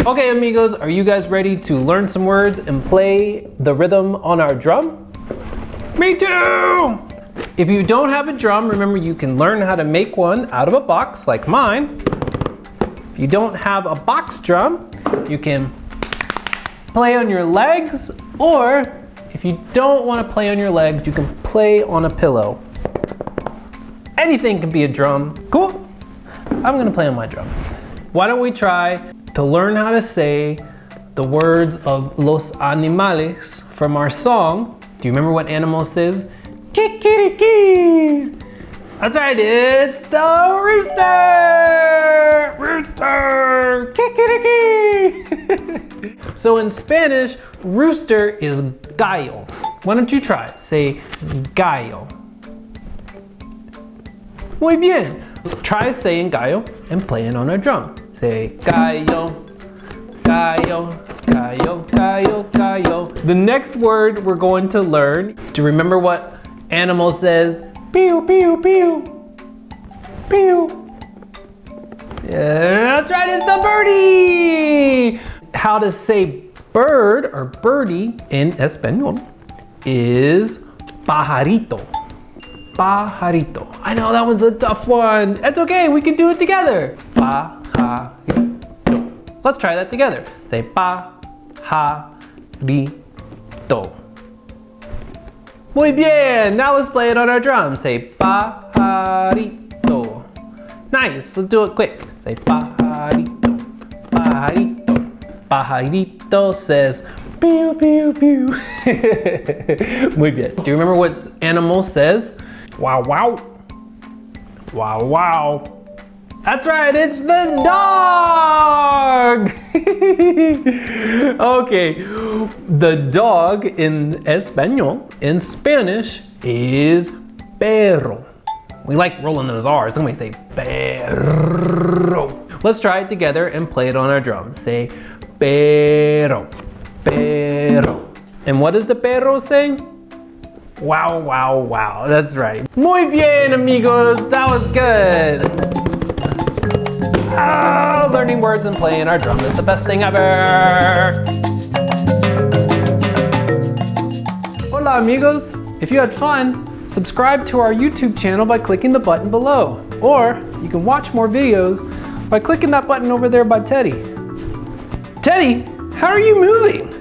Okay, amigos, are you guys ready to learn some words and play the rhythm on our drum? Me too! If you don't have a drum, remember you can learn how to make one out of a box like mine. If you don't have a box drum, you can play on your legs, or if you don't want to play on your legs, you can play on a pillow. Anything can be a drum. Cool? I'm gonna play on my drum. Why don't we try to learn how to say the words of Los Animales from our song. Do you remember what animal says? Kikiriki! That's right, it's the rooster! Rooster! Kikiriki! So in Spanish, rooster is gallo. Why don't you try? Say gallo. Muy bien. Try saying gallo and playing on our drum. Say gallo, gallo, gallo, gallo, gallo. The next word we're going to learn, do you remember what animal says? Pew, pew, pew, pew. Yeah, that's right, it's the birdie. How to say bird or birdie in Espanol is pajarito. Pajarito. I know that one's a tough one. That's okay, we can do it together. Pajarito. Let's try that together. Say pajarito. Muy bien. Now let's play it on our drum. Say pajarito. Nice. Let's do it quick. Say pajarito. Pajarito. Pajarito says pew pew pew. Muy bien. Do you remember what animal says? Wow, wow. Wow, wow. That's right, it's the dog! Okay, the dog in Espanol, in Spanish, is perro. We like rolling those R's, so we say perro. Let's try it together and play it on our drum. Say perro, perro. And what does the perro say? Wow, wow, wow, that's right. Muy bien, amigos, that was good. Oh, learning words and playing our drum is the best thing ever. Hola, amigos. If you had fun, subscribe to our YouTube channel by clicking the button below. Or you can watch more videos by clicking that button over there by Teddy. Teddy, how are you moving?